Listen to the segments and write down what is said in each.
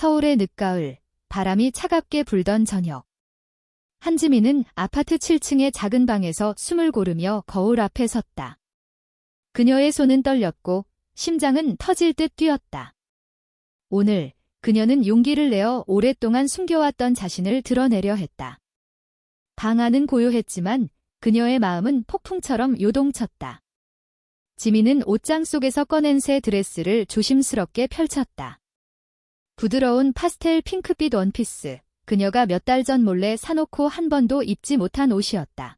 서울의 늦가을, 바람이 차갑게 불던 저녁. 한지민은 아파트 7층의 작은 방에서 숨을 고르며 거울 앞에 섰다. 그녀의 손은 떨렸고 심장은 터질 듯 뛰었다. 오늘 그녀는 용기를 내어 오랫동안 숨겨왔던 자신을 드러내려 했다. 방 안은 고요했지만 그녀의 마음은 폭풍처럼 요동쳤다. 지민은 옷장 속에서 꺼낸 새 드레스를 조심스럽게 펼쳤다. 부드러운 파스텔 핑크빛 원피스, 그녀가 몇 달 전 몰래 사놓고 한 번도 입지 못한 옷이었다.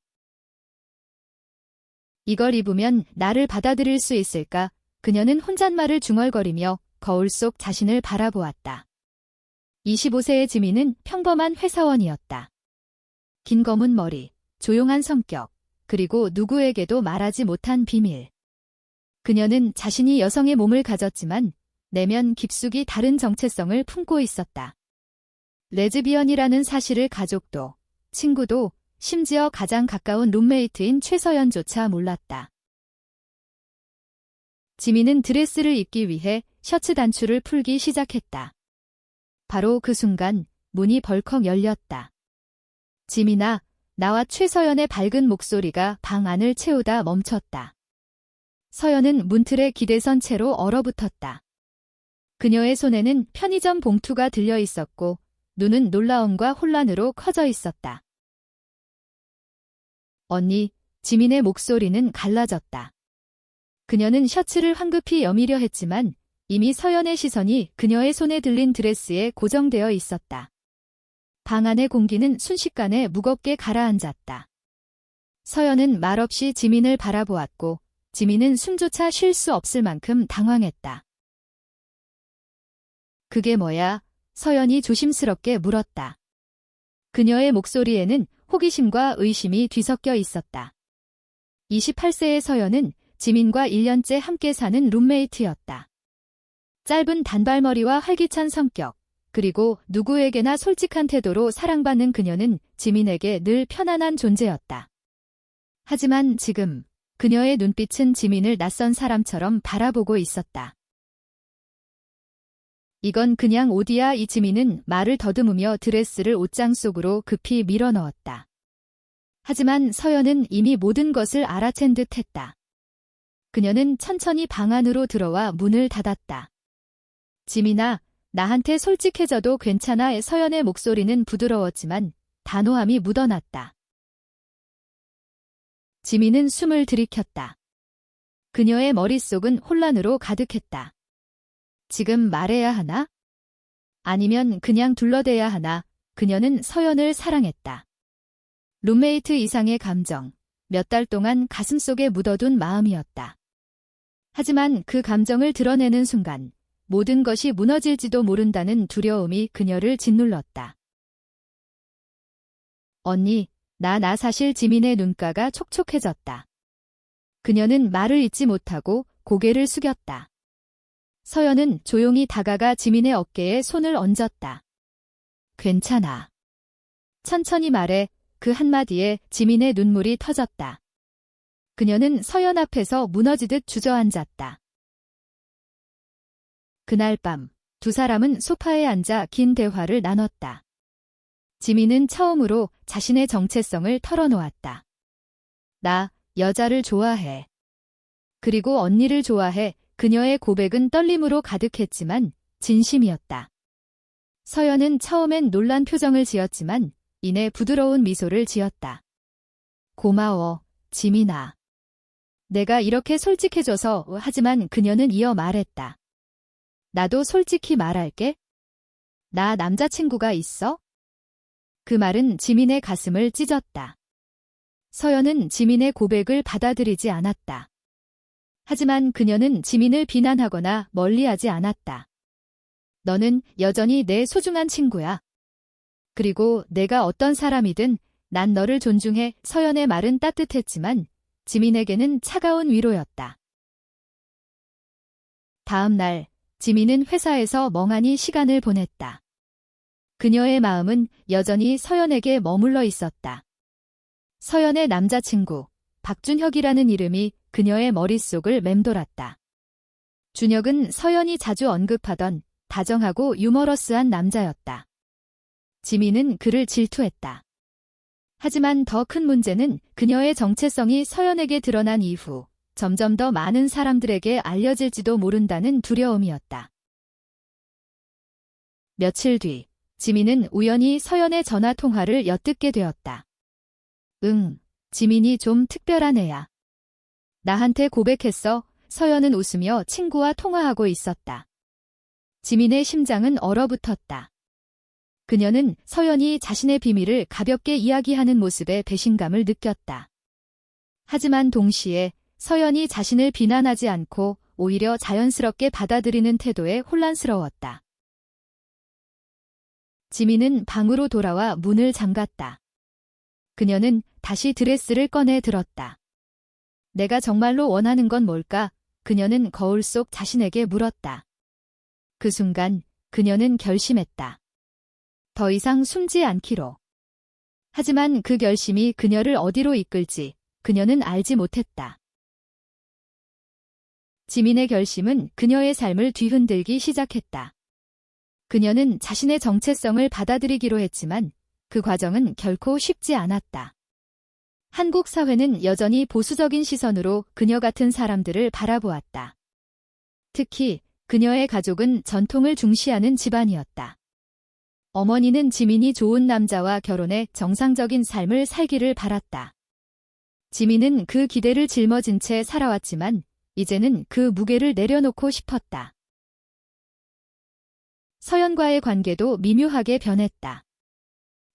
이걸 입으면 나를 받아들일 수 있을까? 그녀는 혼잣말을 중얼거리며 거울 속 자신을 바라보았다. 25세의 지민은 평범한 회사원이었다. 긴 검은 머리, 조용한 성격, 그리고 누구에게도 말하지 못한 비밀. 그녀는 자신이 여성의 몸을 가졌지만 내면 깊숙이 다른 정체성을 품고 있었다. 레즈비언이라는 사실을 가족도, 친구도, 심지어 가장 가까운 룸메이트인 최서연조차 몰랐다. 지민은 드레스를 입기 위해 셔츠 단추를 풀기 시작했다. 바로 그 순간 문이 벌컥 열렸다. 지민아, 나와 최서연의 밝은 목소리가 방 안을 채우다 멈췄다. 서연은 문틀에 기대선 채로 얼어붙었다. 그녀의 손에는 편의점 봉투가 들려 있었고 눈은 놀라움과 혼란으로 커져 있었다. 언니, 지민의 목소리는 갈라졌다. 그녀는 셔츠를 황급히 여미려 했지만 이미 서연의 시선이 그녀의 손에 들린 드레스에 고정되어 있었다. 방 안의 공기는 순식간에 무겁게 가라앉았다. 서연은 말없이 지민을 바라보았고 지민은 숨조차 쉴 수 없을 만큼 당황했다. 그게 뭐야? 서연이 조심스럽게 물었다. 그녀의 목소리에는 호기심과 의심이 뒤섞여 있었다. 28세의 서연은 지민과 1년째 함께 사는 룸메이트였다. 짧은 단발머리와 활기찬 성격, 그리고 누구에게나 솔직한 태도로 사랑받는 그녀는 지민에게 늘 편안한 존재였다. 하지만 지금 그녀의 눈빛은 지민을 낯선 사람처럼 바라보고 있었다. 이건 그냥 옷이야. 이 지민은 말을 더듬으며 드레스를 옷장 속으로 급히 밀어넣었다. 하지만 서연은 이미 모든 것을 알아챈 듯 했다. 그녀는 천천히 방 안으로 들어와 문을 닫았다. 지민아, 나한테 솔직해져도 괜찮아. 서연의 목소리는 부드러웠지만 단호함이 묻어났다. 지민은 숨을 들이켰다. 그녀의 머릿속은 혼란으로 가득했다. 지금 말해야 하나? 아니면 그냥 둘러대야 하나? 그녀는 서연을 사랑했다. 룸메이트 이상의 감정, 몇 달 동안 가슴속에 묻어둔 마음이었다. 하지만 그 감정을 드러내는 순간 모든 것이 무너질지도 모른다는 두려움이 그녀를 짓눌렀다. 언니, 나 사실 지민의 눈가가 촉촉해졌다. 그녀는 말을 잇지 못하고 고개를 숙였다. 서연은 조용히 다가가 지민의 어깨에 손을 얹었다. 괜찮아. 천천히 말해. 그 한마디에 지민의 눈물이 터졌다. 그녀는 서연 앞에서 무너지듯 주저앉았다. 그날 밤, 두 사람은 소파에 앉아 긴 대화를 나눴다. 지민은 처음으로 자신의 정체성을 털어놓았다. 나, 여자를 좋아해. 그리고 언니를 좋아해. 그녀의 고백은 떨림으로 가득했지만 진심이었다. 서연은 처음엔 놀란 표정을 지었지만 이내 부드러운 미소를 지었다. 고마워, 지민아. 내가 이렇게 솔직해져서. 하지만 그녀는 이어 말했다. 나도 솔직히 말할게. 나 남자친구가 있어? 그 말은 지민의 가슴을 찢었다. 서연은 지민의 고백을 받아들이지 않았다. 하지만 그녀는 지민을 비난하거나 멀리하지 않았다. 너는 여전히 내 소중한 친구야. 그리고 내가 어떤 사람이든 난 너를 존중해. 서연의 말은 따뜻했지만 지민에게는 차가운 위로였다. 다음 날, 지민은 회사에서 멍하니 시간을 보냈다. 그녀의 마음은 여전히 서연에게 머물러 있었다. 서연의 남자친구, 박준혁이라는 이름이 그녀의 머릿속을 맴돌았다. 준혁은 서연이 자주 언급하던 다정하고 유머러스한 남자였다. 지민은 그를 질투했다. 하지만 더 큰 문제는 그녀의 정체성이 서연에게 드러난 이후 점점 더 많은 사람들에게 알려질지도 모른다는 두려움이었다. 며칠 뒤, 지민은 우연히 서연의 전화 통화를 엿듣게 되었다. 응, 지민이 좀 특별한 애야. 나한테 고백했어. 서연은 웃으며 친구와 통화하고 있었다. 지민의 심장은 얼어붙었다. 그녀는 서연이 자신의 비밀을 가볍게 이야기하는 모습에 배신감을 느꼈다. 하지만 동시에 서연이 자신을 비난하지 않고 오히려 자연스럽게 받아들이는 태도에 혼란스러웠다. 지민은 방으로 돌아와 문을 잠갔다. 그녀는 다시 드레스를 꺼내 들었다. 내가 정말로 원하는 건 뭘까? 그녀는 거울 속 자신에게 물었다. 그 순간 그녀는 결심했다. 더 이상 숨지 않기로. 하지만 그 결심이 그녀를 어디로 이끌지 그녀는 알지 못했다. 지민의 결심은 그녀의 삶을 뒤흔들기 시작했다. 그녀는 자신의 정체성을 받아들이기로 했지만 그 과정은 결코 쉽지 않았다. 한국 사회는 여전히 보수적인 시선으로 그녀 같은 사람들을 바라보았다. 특히 그녀의 가족은 전통을 중시하는 집안이었다. 어머니는 지민이 좋은 남자와 결혼해 정상적인 삶을 살기를 바랐다. 지민은 그 기대를 짊어진 채 살아왔지만 이제는 그 무게를 내려놓고 싶었다. 서연과의 관계도 미묘하게 변했다.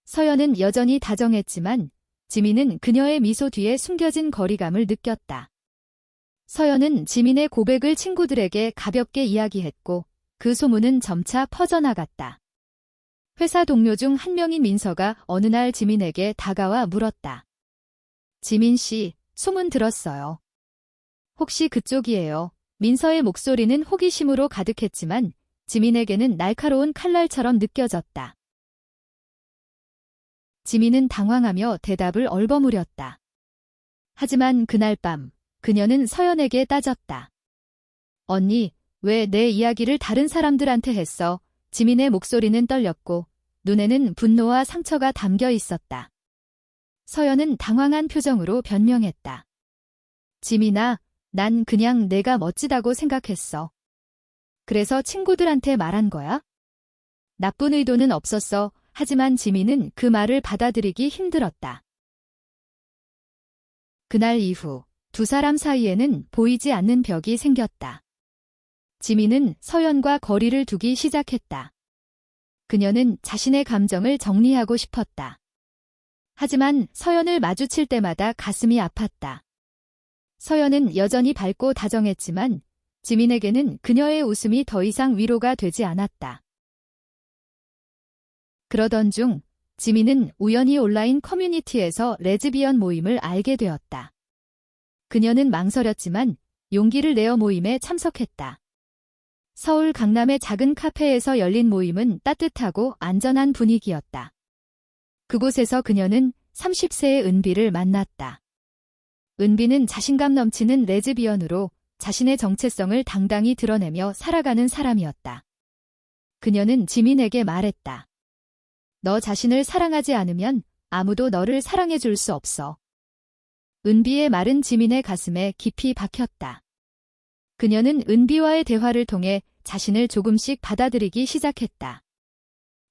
서연은 여전히 다정했지만 지민은 그녀의 미소 뒤에 숨겨진 거리감을 느꼈다. 서연은 지민의 고백을 친구들에게 가볍게 이야기했고 그 소문은 점차 퍼져나갔다. 회사 동료 중 한 명인 민서가 어느 날 지민에게 다가와 물었다. 지민 씨, 소문 들었어요. 혹시 그쪽이에요? 민서의 목소리는 호기심으로 가득했지만 지민에게는 날카로운 칼날처럼 느껴졌다. 지민은 당황하며 대답을 얼버무렸다. 하지만 그날 밤 그녀는 서연에게 따졌다. 언니, 왜 내 이야기를 다른 사람들한테 했어? 지민의 목소리는 떨렸고 눈에는 분노와 상처가 담겨 있었다. 서연은 당황한 표정으로 변명했다. 지민아, 난 그냥 내가 멋지다고 생각했어. 그래서 친구들한테 말한 거야? 나쁜 의도는 없었어. 하지만 지민은 그 말을 받아들이기 힘들었다. 그날 이후 두 사람 사이에는 보이지 않는 벽이 생겼다. 지민은 서연과 거리를 두기 시작했다. 그녀는 자신의 감정을 정리하고 싶었다. 하지만 서연을 마주칠 때마다 가슴이 아팠다. 서연은 여전히 밝고 다정했지만 지민에게는 그녀의 웃음이 더 이상 위로가 되지 않았다. 그러던 중 지민은 우연히 온라인 커뮤니티에서 레즈비언 모임을 알게 되었다. 그녀는 망설였지만 용기를 내어 모임에 참석했다. 서울 강남의 작은 카페에서 열린 모임은 따뜻하고 안전한 분위기였다. 그곳에서 그녀는 30세의 은비를 만났다. 은비는 자신감 넘치는 레즈비언으로 자신의 정체성을 당당히 드러내며 살아가는 사람이었다. 그녀는 지민에게 말했다. 너 자신을 사랑하지 않으면 아무도 너를 사랑해줄 수 없어. 은비의 말은 지민의 가슴에 깊이 박혔다. 그녀는 은비와의 대화를 통해 자신을 조금씩 받아들이기 시작했다.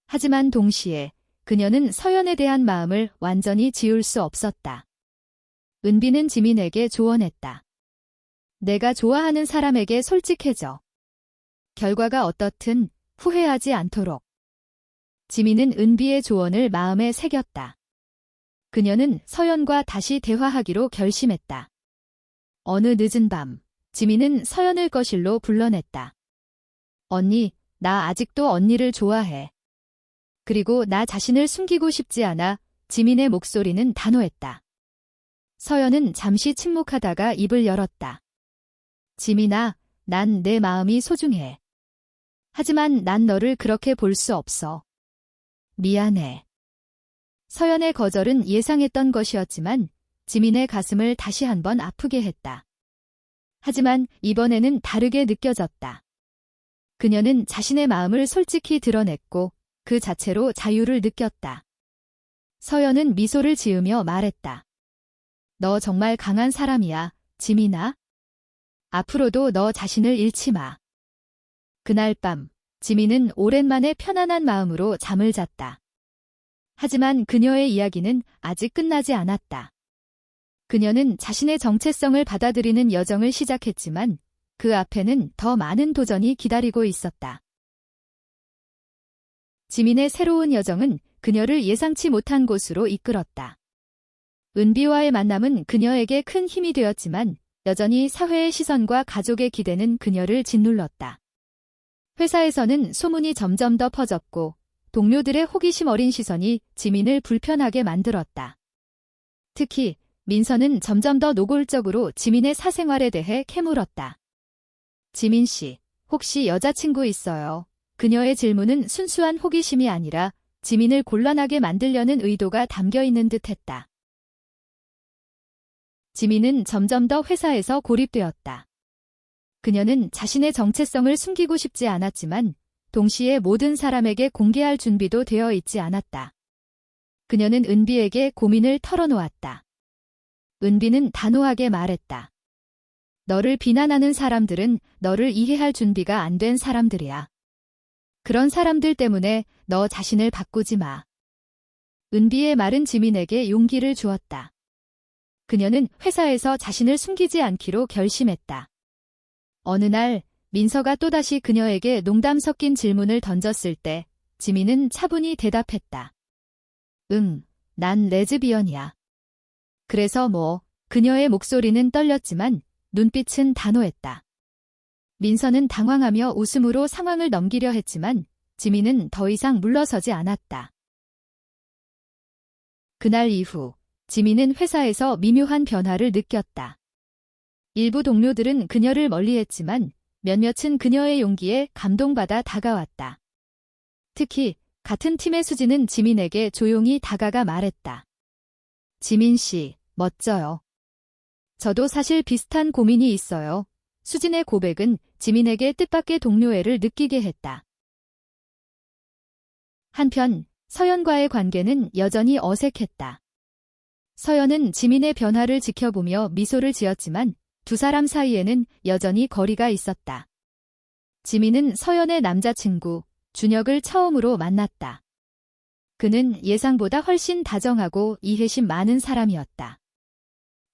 하지만 동시에 그녀는 서연에 대한 마음을 완전히 지울 수 없었다. 은비는 지민에게 조언했다. 내가 좋아하는 사람에게 솔직해져. 결과가 어떻든 후회하지 않도록. 지민은 은비의 조언을 마음에 새겼다. 그녀는 서연과 다시 대화하기로 결심했다. 어느 늦은 밤, 지민은 서연을 거실로 불러냈다. 언니, 나 아직도 언니를 좋아해. 그리고 나 자신을 숨기고 싶지 않아. 지민의 목소리는 단호했다. 서연은 잠시 침묵하다가 입을 열었다. 지민아, 난 내 마음이 소중해. 하지만 난 너를 그렇게 볼 수 없어. 미안해. 서연의 거절은 예상했던 것이었지만 지민의 가슴을 다시 한번 아프게 했다. 하지만 이번에는 다르게 느껴졌다. 그녀는 자신의 마음을 솔직히 드러냈고 그 자체로 자유를 느꼈다. 서연은 미소를 지으며 말했다. 너 정말 강한 사람이야, 지민아. 앞으로도 너 자신을 잃지 마. 그날 밤, 지민은 오랜만에 편안한 마음으로 잠을 잤다. 하지만 그녀의 이야기는 아직 끝나지 않았다. 그녀는 자신의 정체성을 받아들이는 여정을 시작했지만 그 앞에는 더 많은 도전이 기다리고 있었다. 지민의 새로운 여정은 그녀를 예상치 못한 곳으로 이끌었다. 은비와의 만남은 그녀에게 큰 힘이 되었지만 여전히 사회의 시선과 가족의 기대는 그녀를 짓눌렀다. 회사에서는 소문이 점점 더 퍼졌고 동료들의 호기심 어린 시선이 지민을 불편하게 만들었다. 특히 민서는 점점 더 노골적으로 지민의 사생활에 대해 캐물었다. 지민 씨, 혹시 여자친구 있어요? 그녀의 질문은 순수한 호기심이 아니라 지민을 곤란하게 만들려는 의도가 담겨 있는 듯했다. 지민은 점점 더 회사에서 고립되었다. 그녀는 자신의 정체성을 숨기고 싶지 않았지만 동시에 모든 사람에게 공개할 준비도 되어 있지 않았다. 그녀는 은비에게 고민을 털어놓았다. 은비는 단호하게 말했다. 너를 비난하는 사람들은 너를 이해할 준비가 안 된 사람들이야. 그런 사람들 때문에 너 자신을 바꾸지 마. 은비의 말은 지민에게 용기를 주었다. 그녀는 회사에서 자신을 숨기지 않기로 결심했다. 어느 날 민서가 또다시 그녀에게 농담 섞인 질문을 던졌을 때 지민은 차분히 대답했다. 응, 난 레즈비언이야. 그래서 뭐, 그녀의 목소리는 떨렸지만 눈빛은 단호했다. 민서는 당황하며 웃음으로 상황을 넘기려 했지만 지민은 더 이상 물러서지 않았다. 그날 이후 지민은 회사에서 미묘한 변화를 느꼈다. 일부 동료들은 그녀를 멀리했지만 몇몇은 그녀의 용기에 감동받아 다가왔다. 특히 같은 팀의 수지는 지민에게 조용히 다가가 말했다. 지민 씨, 멋져요. 저도 사실 비슷한 고민이 있어요. 수진의 고백은 지민에게 뜻밖의 동료애를 느끼게 했다. 한편 서연과의 관계는 여전히 어색했다. 서연은 지민의 변화를 지켜보며 미소를 지었지만 두 사람 사이에는 여전히 거리가 있었다. 지민은 서연의 남자친구, 준혁을 처음으로 만났다. 그는 예상보다 훨씬 다정하고 이해심 많은 사람이었다.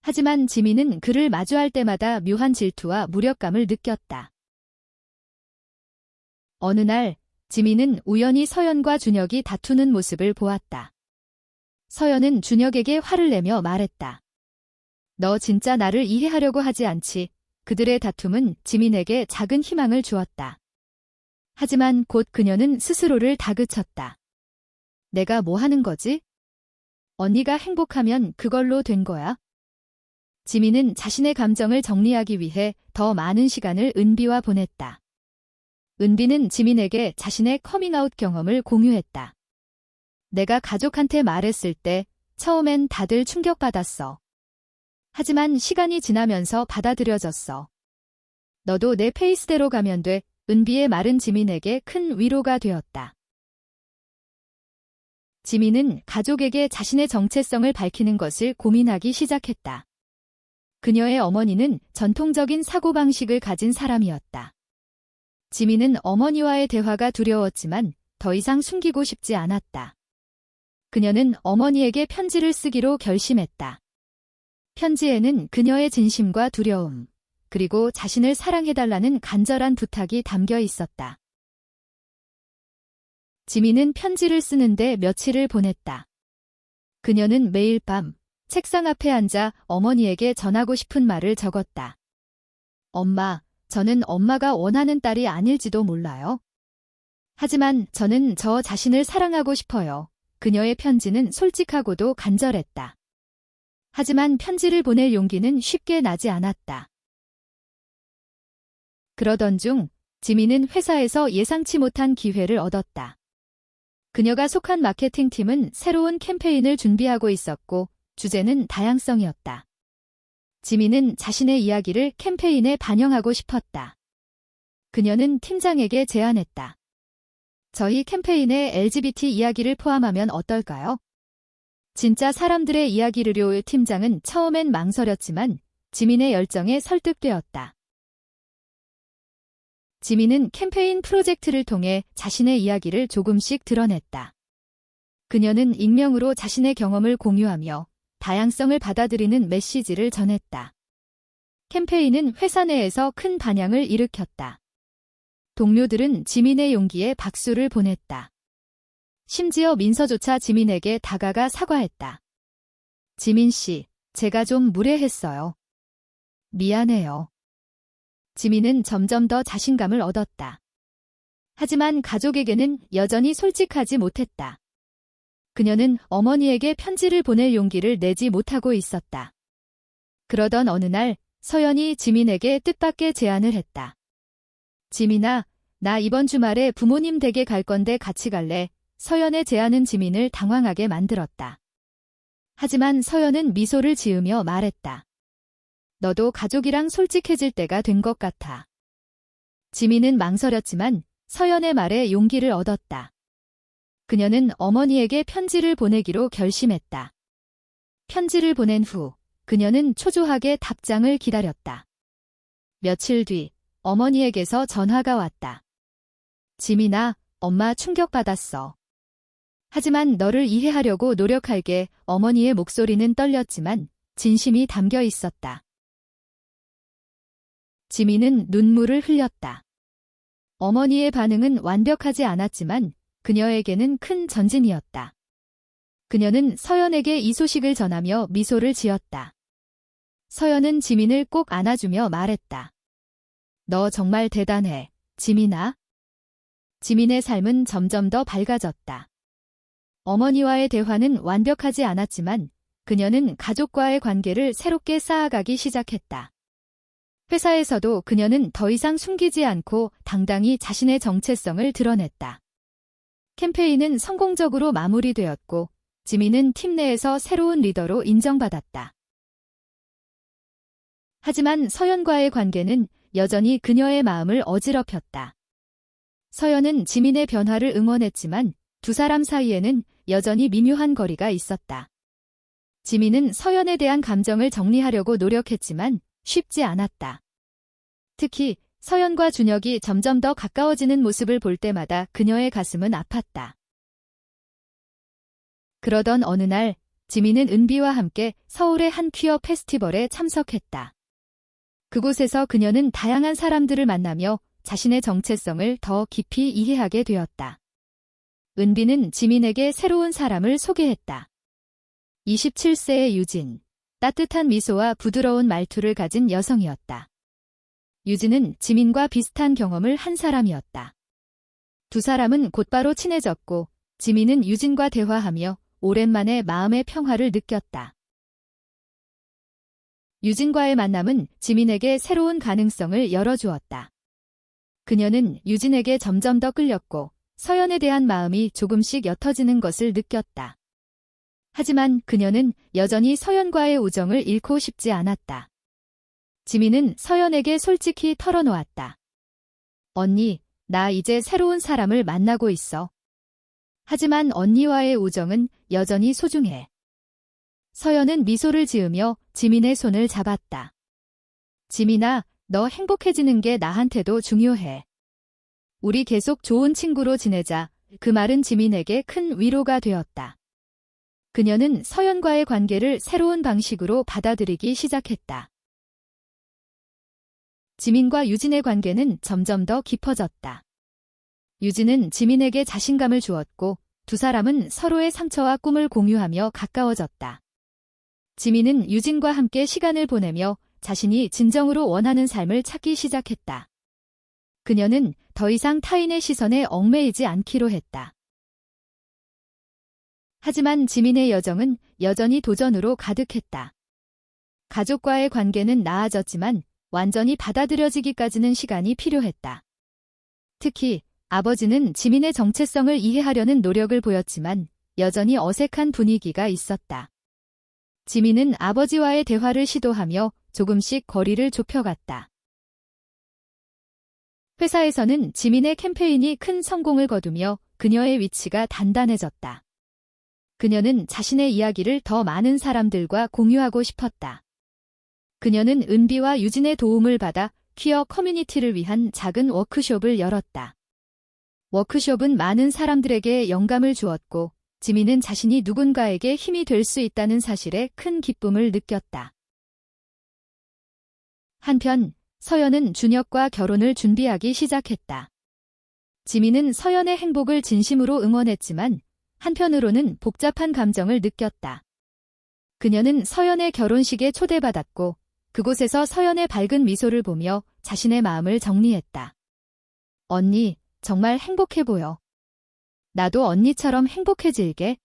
하지만 지민은 그를 마주할 때마다 묘한 질투와 무력감을 느꼈다. 어느 날 지민은 우연히 서연과 준혁이 다투는 모습을 보았다. 서연은 준혁에게 화를 내며 말했다. 너 진짜 나를 이해하려고 하지 않지. 그들의 다툼은 지민에게 작은 희망을 주었다. 하지만 곧 그녀는 스스로를 다그쳤다. 내가 뭐 하는 거지? 언니가 행복하면 그걸로 된 거야. 지민은 자신의 감정을 정리하기 위해 더 많은 시간을 은비와 보냈다. 은비는 지민에게 자신의 커밍아웃 경험을 공유했다. 내가 가족한테 말했을 때 처음엔 다들 충격받았어. 하지만 시간이 지나면서 받아들여졌어. 너도 내 페이스대로 가면 돼. 은비의 말은 지민에게 큰 위로가 되었다. 지민은 가족에게 자신의 정체성을 밝히는 것을 고민하기 시작했다. 그녀의 어머니는 전통적인 사고방식을 가진 사람이었다. 지민은 어머니와의 대화가 두려웠지만 더 이상 숨기고 싶지 않았다. 그녀는 어머니에게 편지를 쓰기로 결심했다. 편지에는 그녀의 진심과 두려움, 그리고 자신을 사랑해달라는 간절한 부탁이 담겨 있었다. 지민은 편지를 쓰는데 며칠을 보냈다. 그녀는 매일 밤 책상 앞에 앉아 어머니에게 전하고 싶은 말을 적었다. 엄마, 저는 엄마가 원하는 딸이 아닐지도 몰라요. 하지만 저는 저 자신을 사랑하고 싶어요. 그녀의 편지는 솔직하고도 간절했다. 하지만 편지를 보낼 용기는 쉽게 나지 않았다. 그러던 중 지민은 회사에서 예상치 못한 기회를 얻었다. 그녀가 속한 마케팅팀은 새로운 캠페인을 준비하고 있었고 주제는 다양성이었다. 지민은 자신의 이야기를 캠페인에 반영하고 싶었다. 그녀는 팀장에게 제안했다. 저희 캠페인에 LGBT 이야기를 포함하면 어떨까요? 진짜 사람들의 이야기를요. 팀장은 처음엔 망설였지만 지민의 열정에 설득되었다. 지민은 캠페인 프로젝트를 통해 자신의 이야기를 조금씩 드러냈다. 그녀는 익명으로 자신의 경험을 공유하며 다양성을 받아들이는 메시지를 전했다. 캠페인은 회사 내에서 큰 반향을 일으켰다. 동료들은 지민의 용기에 박수를 보냈다. 심지어 민서조차 지민에게 다가가 사과했다. 지민 씨, 제가 좀 무례했어요. 미안해요. 지민은 점점 더 자신감을 얻었다. 하지만 가족에게는 여전히 솔직하지 못했다. 그녀는 어머니에게 편지를 보낼 용기를 내지 못하고 있었다. 그러던 어느 날 서연이 지민에게 뜻밖의 제안을 했다. 지민아, 나 이번 주말에 부모님 댁에 갈 건데 같이 갈래? 서연의 제안은 지민을 당황하게 만들었다. 하지만 서연은 미소를 지으며 말했다. 너도 가족이랑 솔직해질 때가 된 것 같아. 지민은 망설였지만 서연의 말에 용기를 얻었다. 그녀는 어머니에게 편지를 보내기로 결심했다. 편지를 보낸 후 그녀는 초조하게 답장을 기다렸다. 며칠 뒤 어머니에게서 전화가 왔다. 지민아, 엄마 충격받았어. 하지만 너를 이해하려고 노력할게. 어머니의 목소리는 떨렸지만 진심이 담겨 있었다. 지민은 눈물을 흘렸다. 어머니의 반응은 완벽하지 않았지만 그녀에게는 큰 전진이었다. 그녀는 서연에게 이 소식을 전하며 미소를 지었다. 서연은 지민을 꼭 안아주며 말했다. 너 정말 대단해, 지민아. 지민의 삶은 점점 더 밝아졌다. 어머니와의 대화는 완벽하지 않았지만 그녀는 가족과의 관계를 새롭게 쌓아가기 시작했다. 회사에서도 그녀는 더 이상 숨기지 않고 당당히 자신의 정체성을 드러냈다. 캠페인은 성공적으로 마무리되었고 지민은 팀 내에서 새로운 리더로 인정받았다. 하지만 서연과의 관계는 여전히 그녀의 마음을 어지럽혔다. 서연은 지민의 변화를 응원했지만 두 사람 사이에는 여전히 미묘한 거리가 있었다. 지민은 서연에 대한 감정을 정리하려고 노력했지만 쉽지 않았다. 특히 서연과 준혁이 점점 더 가까워지는 모습을 볼 때마다 그녀의 가슴은 아팠다. 그러던 어느 날 지민은 은비와 함께 서울의 한 퀴어 페스티벌에 참석했다. 그곳에서 그녀는 다양한 사람들을 만나며 자신의 정체성을 더 깊이 이해하게 되었다. 은비는 지민에게 새로운 사람을 소개했다. 27세의 유진, 따뜻한 미소와 부드러운 말투를 가진 여성이었다. 유진은 지민과 비슷한 경험을 한 사람이었다. 두 사람은 곧바로 친해졌고 지민은 유진과 대화하며 오랜만에 마음의 평화를 느꼈다. 유진과의 만남은 지민에게 새로운 가능성을 열어주었다. 그녀는 유진에게 점점 더 끌렸고 서연에 대한 마음이 조금씩 옅어지는 것을 느꼈다. 하지만 그녀는 여전히 서연과의 우정을 잃고 싶지 않았다. 지민은 서연에게 솔직히 털어놓았다. 언니, 나 이제 새로운 사람을 만나고 있어. 하지만 언니와의 우정은 여전히 소중해. 서연은 미소를 지으며 지민의 손을 잡았다. 지민아, 너 행복해지는 게 나한테도 중요해. 우리 계속 좋은 친구로 지내자. 그 말은 지민에게 큰 위로가 되었다. 그녀는 서연과의 관계를 새로운 방식으로 받아들이기 시작했다. 지민과 유진의 관계는 점점 더 깊어졌다. 유진은 지민에게 자신감을 주었고 두 사람은 서로의 상처와 꿈을 공유하며 가까워졌다. 지민은 유진과 함께 시간을 보내며 자신이 진정으로 원하는 삶을 찾기 시작했다. 그녀는 더 이상 타인의 시선에 얽매이지 않기로 했다. 하지만 지민의 여정은 여전히 도전으로 가득했다. 가족과의 관계는 나아졌지만 완전히 받아들여지기까지는 시간이 필요했다. 특히 아버지는 지민의 정체성을 이해하려는 노력을 보였지만 여전히 어색한 분위기가 있었다. 지민은 아버지와의 대화를 시도하며 조금씩 거리를 좁혀갔다. 회사에서는 지민의 캠페인이 큰 성공을 거두며 그녀의 위치가 단단해졌다. 그녀는 자신의 이야기를 더 많은 사람들과 공유하고 싶었다. 그녀는 은비와 유진의 도움을 받아 퀴어 커뮤니티를 위한 작은 워크숍을 열었다. 워크숍은 많은 사람들에게 영감을 주었고, 지민은 자신이 누군가에게 힘이 될 수 있다는 사실에 큰 기쁨을 느꼈다. 한편, 서연은 준혁과 결혼을 준비하기 시작했다. 지민은 서연의 행복을 진심으로 응원했지만, 한편으로는 복잡한 감정을 느꼈다. 그녀는 서연의 결혼식에 초대받았고, 그곳에서 서연의 밝은 미소를 보며 자신의 마음을 정리했다. 언니, 정말 행복해 보여. 나도 언니처럼 행복해질게.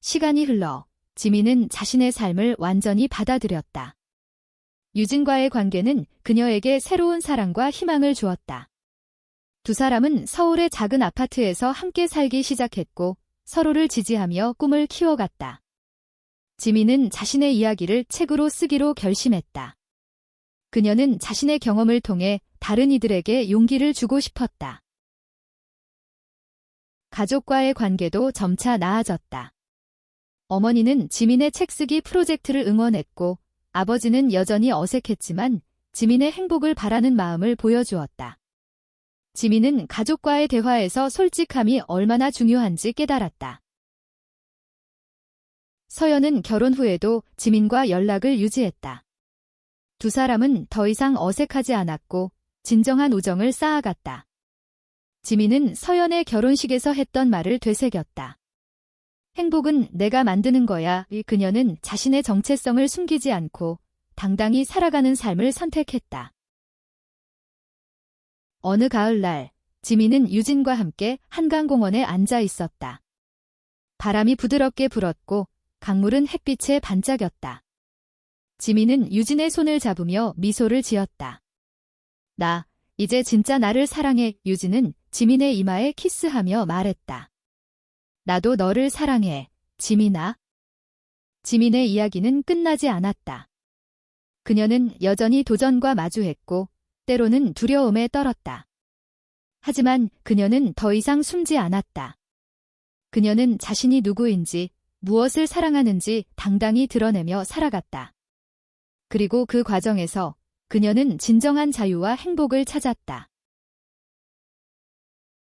시간이 흘러 지민은 자신의 삶을 완전히 받아들였다. 유진과의 관계는 그녀에게 새로운 사랑과 희망을 주었다. 두 사람은 서울의 작은 아파트에서 함께 살기 시작했고 서로를 지지하며 꿈을 키워갔다. 지민은 자신의 이야기를 책으로 쓰기로 결심했다. 그녀는 자신의 경험을 통해 다른 이들에게 용기를 주고 싶었다. 가족과의 관계도 점차 나아졌다. 어머니는 지민의 책쓰기 프로젝트를 응원했고 아버지는 여전히 어색했지만 지민의 행복을 바라는 마음을 보여주었다. 지민은 가족과의 대화에서 솔직함이 얼마나 중요한지 깨달았다. 서연은 결혼 후에도 지민과 연락을 유지했다. 두 사람은 더 이상 어색하지 않았고 진정한 우정을 쌓아갔다. 지민은 서연의 결혼식에서 했던 말을 되새겼다. 행복은 내가 만드는 거야. 그녀는 자신의 정체성을 숨기지 않고 당당히 살아가는 삶을 선택했다. 어느 가을날, 지민은 유진과 함께 한강공원에 앉아 있었다. 바람이 부드럽게 불었고 강물은 햇빛에 반짝였다. 지민은 유진의 손을 잡으며 미소를 지었다. 나, 이제 진짜 나를 사랑해. 유진은 지민의 이마에 키스하며 말했다. 나도 너를 사랑해, 지민아. 지민의 이야기는 끝나지 않았다. 그녀는 여전히 도전과 마주했고 때로는 두려움에 떨었다. 하지만 그녀는 더 이상 숨지 않았다. 그녀는 자신이 누구인지, 무엇을 사랑하는지 당당히 드러내며 살아갔다. 그리고 그 과정에서 그녀는 진정한 자유와 행복을 찾았다.